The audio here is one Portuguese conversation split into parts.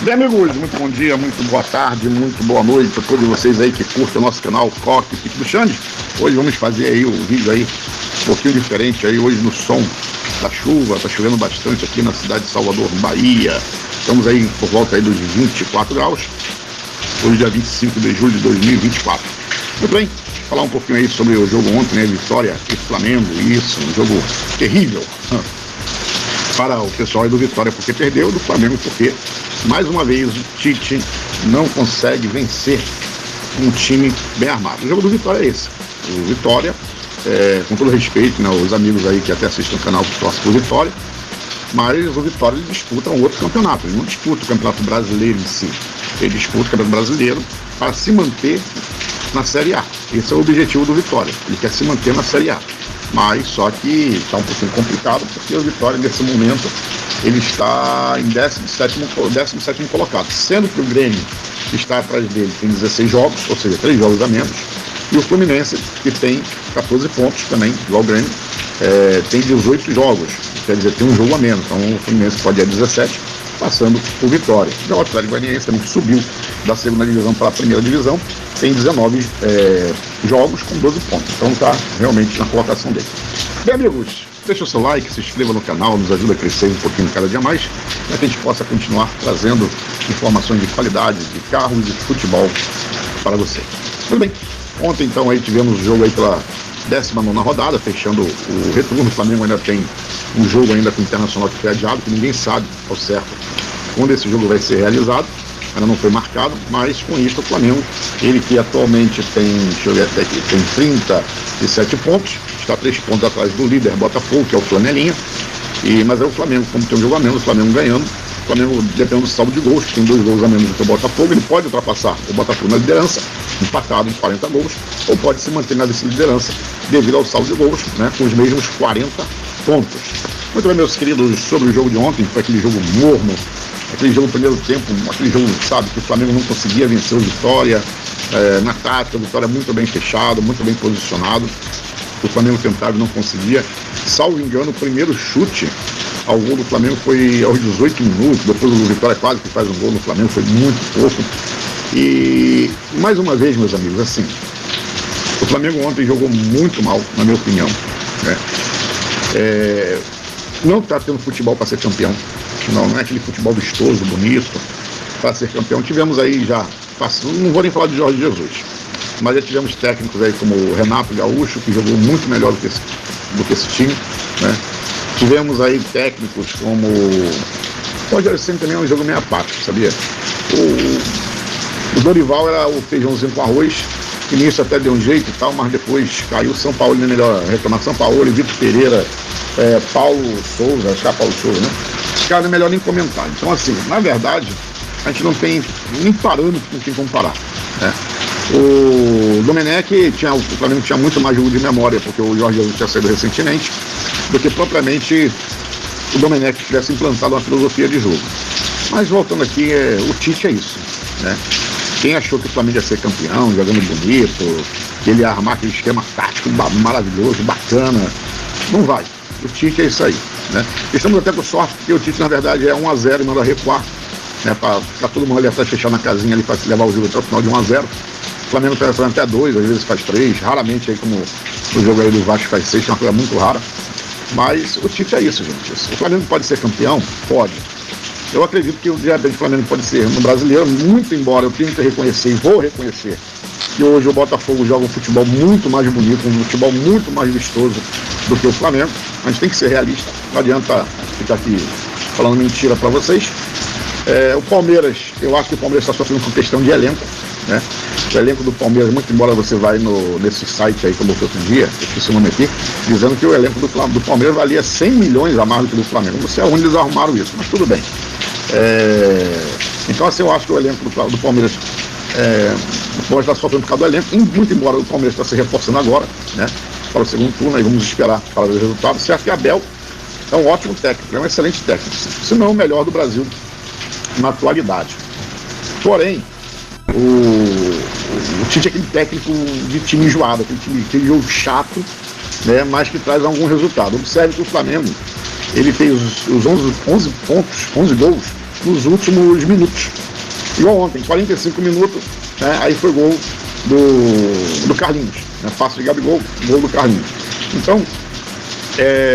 Bem, amigos, muito bom dia, muito boa tarde, muito boa noite a todos vocês aí que curtem o nosso canal Coque do Xande. Hoje vamos fazer aí o vídeo aí um pouquinho diferente aí, hoje no som da chuva. Tá chovendo bastante aqui na cidade de Salvador, Bahia. Estamos aí por volta aí dos 24 graus. Hoje dia 25 de julho de 2024. Muito bem, falar um pouquinho aí sobre o jogo ontem, né? Vitória e Flamengo, isso, um jogo terrível para o pessoal aí do Vitória porque perdeu, do Flamengo porque mais uma vez o Tite não consegue vencer um time bem armado. O jogo do Vitória é esse. O Vitória, com todo respeito, né, os amigos aí que até assistem o canal que torcem pro Vitória, mas o Vitória ele disputa um outro campeonato. Ele não disputa o Campeonato Brasileiro em si. Ele disputa o Campeonato Brasileiro para se manter na Série A. Esse é o objetivo do Vitória. Ele quer se manter na Série A. Mas só que está um pouquinho complicado porque o Vitória nesse momento ele está em 17º colocado, sendo que o Grêmio que está atrás dele tem 16 jogos, ou seja, 3 jogos a menos, e o Fluminense, que tem 14 pontos também, igual o Grêmio, tem 18 jogos, quer dizer, tem um jogo a menos, então o Fluminense pode ir a 17, passando por Vitória. Já o Atlético Goianiense também subiu da segunda divisão para a primeira divisão, tem 19 jogos com 12 pontos, então está realmente na colocação dele. Bem, amigos, deixa o seu like, se inscreva no canal, nos ajuda a crescer um pouquinho cada dia mais, para que a gente possa continuar trazendo informações de qualidade, de carros e de futebol para você. Tudo bem, ontem então aí tivemos o jogo aí pela 19ª rodada, fechando o retorno. O Flamengo ainda tem um jogo ainda com o Internacional que foi adiado, que ninguém sabe ao certo quando esse jogo vai ser realizado, ainda não foi marcado, mas com isso o Flamengo, ele que atualmente tem, deixa eu ver até aqui, tem 37 pontos, está 3 pontos atrás do líder Botafogo, que é o Flanelinha, mas é o Flamengo, como tem um jogo a menos, o Flamengo ganhando, o Flamengo dependendo do saldo de gols, que tem 2 gols a menos do que o Botafogo, ele pode ultrapassar o Botafogo na liderança, empatado em 40 gols, ou pode se manter na vice-liderança devido ao saldo de gols, né, com os mesmos 40 pontos. Muito bem, meus queridos, sobre o jogo de ontem, foi aquele jogo morno, aquele jogo no primeiro tempo, aquele jogo, sabe, que o Flamengo não conseguia vencer o Vitória, na tática, o Vitória muito bem fechado, muito bem posicionado, o Flamengo tentava e não conseguia. Salvo engano, o primeiro chute ao gol do Flamengo foi aos 18 minutos, depois o Vitória quase que faz um gol no Flamengo, foi muito pouco. E mais uma vez, meus amigos, assim, o Flamengo ontem jogou muito mal, na minha opinião, né? Não está tendo futebol para ser campeão, não é aquele futebol vistoso, bonito para ser campeão. Tivemos aí já, não vou nem falar de Jorge Jesus, mas já tivemos técnicos aí como o Renato Gaúcho, que jogou muito melhor do que esse time, né? Tivemos aí técnicos como o Rogério Ceni, também é um jogo meio apático, sabia? O Dorival era o feijãozinho com arroz, que nisso até deu um jeito e tal, mas depois caiu o São Paulo, na melhor reclamação, Paulo, Vitor Pereira, Paulo Souza, acho que é Paulo Souza, né? Os caras não é melhor nem comentar. Então, assim, na verdade, a gente não tem nem parâmetro com quem comparar, né? O Domenech, o Flamengo tinha muito mais jogo de memória, porque o Jorge Jesus tinha saído recentemente, do que propriamente o Domenech tivesse implantado uma filosofia de jogo. Mas voltando aqui, o Tite é isso, né? Quem achou que o Flamengo ia ser campeão, jogando bonito, que ele ia armar aquele esquema tático maravilhoso, bacana, não vai. O Tite é isso aí, né? Estamos até com sorte, porque o Tite, na verdade, é 1-0 e manda recuar, né, para todo mundo ali atrás fechar na casinha ali para se levar o jogo até o final de 1-0. O Flamengo está fazendo até 2, às vezes faz 3, raramente aí como o jogo aí do Vasco faz 6, que é uma coisa muito rara. Mas o Tite é isso, gente. O Flamengo pode ser campeão? Pode. Eu acredito que o Flamengo pode ser no Brasileiro, muito embora eu tenha que reconhecer e vou reconhecer que hoje o Botafogo joga um futebol muito mais bonito, um futebol muito mais vistoso do que o Flamengo. A gente tem que ser realista, não adianta ficar aqui falando mentira para vocês. O Palmeiras, eu acho que o Palmeiras está sofrendo com questão de elenco, né? O elenco do Palmeiras, muito embora você vai nesse site aí que eu botei outro dia, eu esqueci o nome aqui, dizendo que o elenco do Palmeiras valia 100 milhões a mais do que do Flamengo. Não sei aonde eles arrumaram isso, mas tudo bem. Então, assim, eu acho que o elenco do Palmeiras pode estar sofrendo por causa do elenco, muito embora o Palmeiras está se reforçando agora, né, para o segundo turno, aí vamos esperar para ver o resultado. Certo que Abel é um ótimo técnico, é um excelente técnico, se não o melhor do Brasil na atualidade. Porém, o Tite é aquele técnico de time enjoado, aquele jogo chato, né, mas que traz algum resultado. Observe que o Flamengo, ele fez os 11 pontos, 11 gols nos últimos minutos. Igual ontem, 45 minutos, né, aí foi gol do Carlinhos, né, passe de Gabigol, gol do Carlinhos. Então,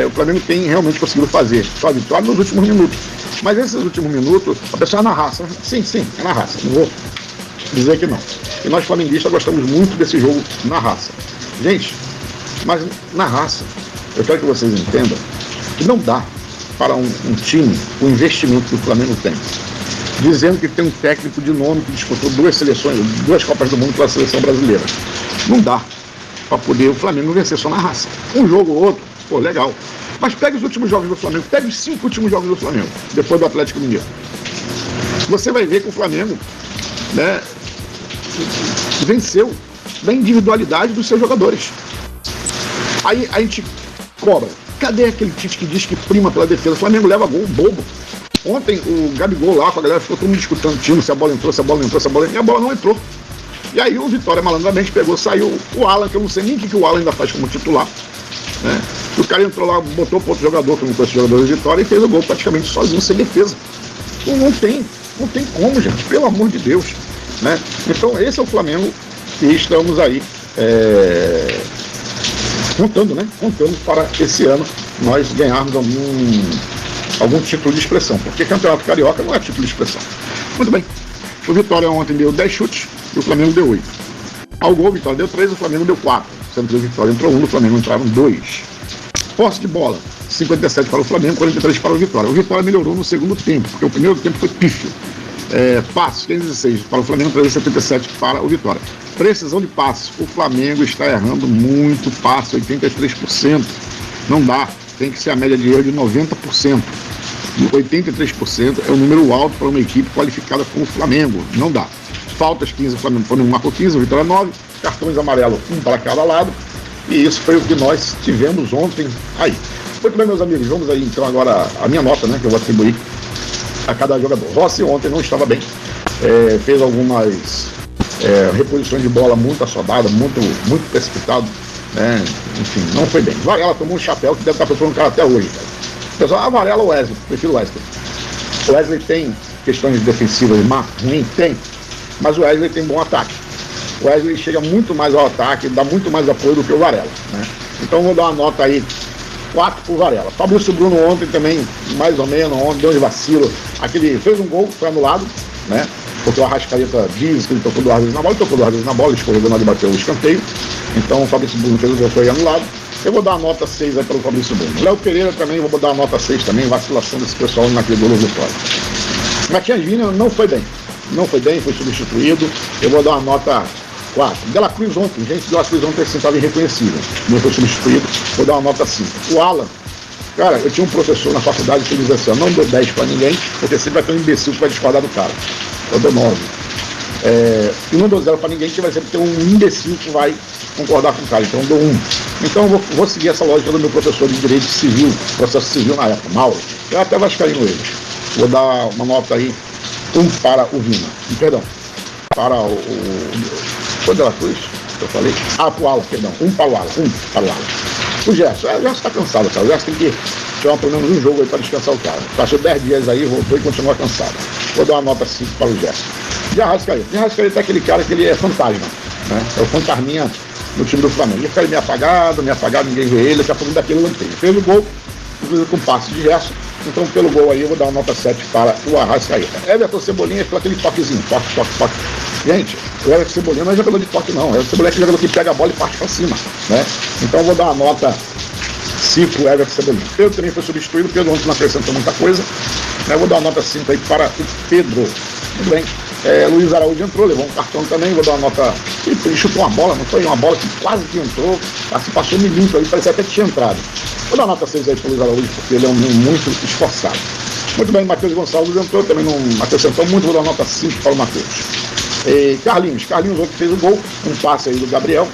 o Flamengo tem realmente conseguido fazer sua vitória nos últimos minutos. Mas esses últimos minutos, a pessoa é na raça. Sim, é na raça, não vou dizer que não. E nós flamenguistas gostamos muito desse jogo na raça. Gente, mas na raça, eu quero que vocês entendam que não dá para um time o investimento que o Flamengo tem, dizendo que tem um técnico de nome que disputou 2 seleções, 2 Copas do Mundo pela seleção brasileira. Não dá para poder o Flamengo vencer só na raça. Um jogo ou outro, pô, legal. Mas pega os últimos jogos do Flamengo, pega os 5 últimos jogos do Flamengo, depois do Atlético Mineiro. Você vai ver que o Flamengo, né, venceu da individualidade dos seus jogadores. Aí a gente cobra. Cadê aquele Tite que diz que prima pela defesa? O Flamengo leva gol bobo. Ontem o Gabigol lá com a galera ficou todo mundo discutando time, se a bola entrou, se a bola não entrou, se a bola entrou, e a bola não entrou. E aí o Vitória malandramente pegou, saiu o Alan, que eu não sei nem o que o Alan ainda faz como titular, né? O cara entrou lá, botou para outro jogador, que não conhece o jogador de Vitória, e fez o gol praticamente sozinho, sem defesa. Não tem como, gente, pelo amor de Deus, né? Então esse é o Flamengo que estamos aí contando para esse ano nós ganharmos algum título de expressão, porque Campeonato Carioca não é título de expressão. Muito bem, o Vitória ontem deu 10 chutes e o Flamengo deu 8. Ao gol, o Vitória deu 3, o Flamengo deu 4, sendo que o Vitória entrou 1, o Flamengo entraram 2. Posse de bola, 57 para o Flamengo, 43 para o Vitória. O Vitória melhorou no segundo tempo, porque o primeiro tempo foi pífio. Passos, 516 para o Flamengo, 377 para o Vitória. Precisão de passos, o Flamengo está errando muito passe, 83%. Não dá, tem que ser a média de erro de 90%. 83% é o número alto para uma equipe qualificada como o Flamengo. Não dá. Faltas 15, o Flamengo marcou 15, o Vitória 9. Cartões amarelos, 1 para cada lado. E isso foi o que nós tivemos ontem aí. Muito bem, meus amigos, vamos aí então agora a minha nota, né, que eu vou atribuir a cada jogador. Rossi ontem não estava bem, fez algumas reposições de bola muito assodadas, muito precipitado, né? Enfim, não foi bem. Varela tomou um chapéu que deve estar procurando o cara até hoje, cara. Pessoal, Varela ou Wesley, prefiro o Wesley. O Wesley tem questões defensivas ruim, tem, mas o Wesley tem bom ataque. O Wesley chega muito mais ao ataque, dá muito mais apoio do que o Varela, né? Então vou dar uma nota aí 4 pro Varela. Fabrício Bruno ontem também, mais ou menos, ontem deu um vacilo. Fez um gol, foi anulado, né? Porque o Arrascaeta diz que ele tocou 2 vezes na bola, ele escorregou na hora de bater o escanteio. Então o Fabrício Bruno fez o gol, foi anulado. Eu vou dar uma nota 6 aí para o Fabrício Bruno. Léo Pereira também, vou dar uma nota 6 também, vacilação desse pessoal naquele gol do Vitória. Matias Vina não foi bem, foi substituído. Eu vou dar uma nota 4. Dela Cruz ontem, gente, Dela Cruz ontem estava irreconhecível, não foi substituído, vou dar uma nota 5. O Alan, cara, eu tinha um professor na faculdade que dizia assim, não dou 10 para ninguém, porque sempre vai ter um imbecil que vai discordar do cara. Eu dou 9. E não dou 0 para ninguém, que vai sempre ter um imbecil que vai concordar com o cara, então eu dou 1. Então eu vou seguir essa lógica do meu professor de Direito Civil, processo civil na época, Mauro. Eu até vascaíno ele. Vou dar uma nota aí, 1 para o Vina. Perdão, para foi Dela Cruz, que eu falei? Pro Alan, perdão. 1 para o Alan. O Gerson está cansado, cara. O Gerson tem que tirar pelo menos um jogo aí para descansar o cara. Passou 10 dias aí, voltou e continua cansado. Vou dar uma nota 5 para o Gerson. De Arrascaeta é aquele cara que ele é fantasma, né? É o fantasminha no time do Flamengo. Ele fica meio apagado, ninguém vê ele, daqui a pouco daquele lampeio. Fez o gol, inclusive com passe de Gerson. Então, pelo gol aí, eu vou dar uma nota 7 para o Arrascaeta. Everton Cebolinha foi aquele toquezinho, toque. Gente, o Everton Cebolinha não é jogador de toque, não. O Everton Cebolinha é aquele jogador que pega a bola e parte para cima, né? Então, eu vou dar uma nota 5 para o Everton Cebolinha. Pedro também foi substituído, Pedro ontem não acrescentou muita coisa, né? Eu vou dar uma nota 5 aí para o Pedro. Muito bem. Luiz Araújo entrou, levou um cartão também, vou dar uma nota. Ele chutou uma bola, não foi uma bola que quase que entrou, se passou um minuto aí, parecia até que tinha entrado. Vou dar uma nota 6 aí para o Luiz Araújo, porque ele é um menino muito esforçado. Muito bem, Matheus Gonçalves entrou, também não acrescentou muito, vou dar uma nota 5 para o Matheus. Carlinhos ontem fez o gol, um passe aí do Gabriel,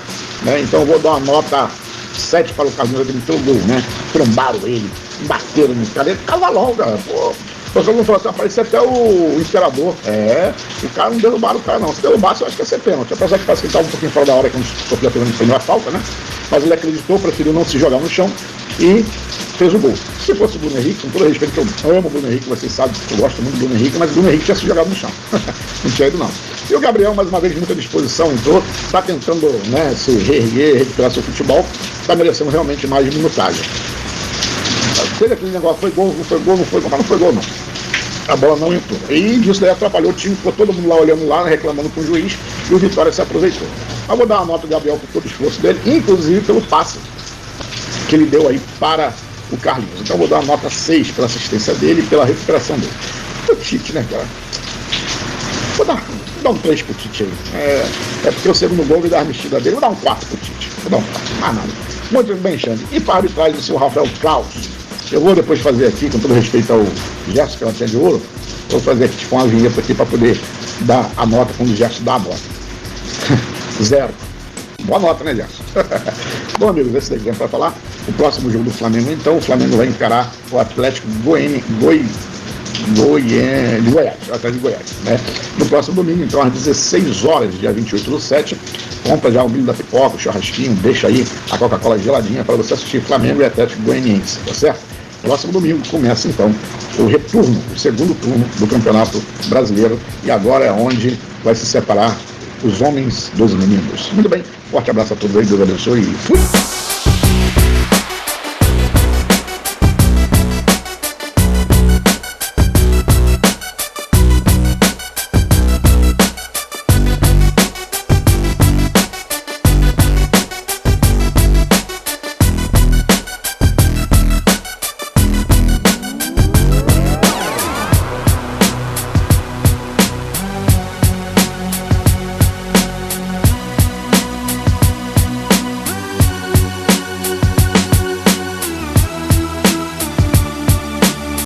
né? Então eu vou dar uma nota 7 para o Carlinhos, ele meteu o gol, né? Trombaram ele, bateram no cara, ele cavalão, cara, pô. O pessoal não falou assim, apareceu até o Imperador. O cara não derrubaram o cara, não. Se derrubasse, eu acho que ia ser pênalti. Apesar que parece que ele estava um pouquinho fora da hora quando sofreu a pênalti, foi a falta, né? Mas ele acreditou, preferiu não se jogar no chão e fez o gol. Se fosse o Bruno Henrique, com todo respeito, que eu amo o Bruno Henrique, vocês sabem que eu gosto muito do Bruno Henrique, mas o Bruno Henrique tinha se jogado no chão. Não tinha ido, não. E o Gabriel, mais uma vez, muita disposição, entrou, está tentando, né, se reerguer, recuperar seu futebol, está merecendo realmente mais minutagem. Teve aquele negócio, foi gol, não foi gol, mas não foi gol, não. A bola não entrou. E disso daí atrapalhou o time, ficou todo mundo lá olhando lá, reclamando com o juiz, e o Vitória se aproveitou. Eu vou dar uma nota ao Gabriel por todo o esforço dele, inclusive pelo passe que ele deu aí para o Carlinhos. Então eu vou dar uma nota 6 pela assistência dele e pela recuperação dele. O Tite, né, cara? Vou dar um 3 pro Tite aí. É porque o segundo gol me dá a mexida dele. Vou dar um 4 pro Tite. Vou dar um 4. Mais nada. Muito bem, Xande. E para a arbitragem do seu Rafael Klaus. Eu vou depois fazer aqui, com todo respeito ao Gerson, que é uma tinha de ouro, vou fazer aqui tipo uma vinheta aqui para poder dar a nota quando o Gerson dá a nota. 0. Boa nota, né, Gerson? Bom, amigos, esse daqui é para falar. O próximo jogo do Flamengo, então, o Flamengo vai encarar o Atlético de Goiás, Atlético de Goiás, né? No próximo domingo, então, às 16 horas, dia 28/7, compra já o milho da pipoca, o churrasquinho, deixa aí a Coca-Cola geladinha para você assistir Flamengo e Atlético Goianiense, tá certo? Próximo domingo começa, então, o retorno, o segundo turno do Campeonato Brasileiro, e agora é onde vai se separar os homens dos meninos. Muito bem, forte abraço a todos aí, Deus abençoe e fui!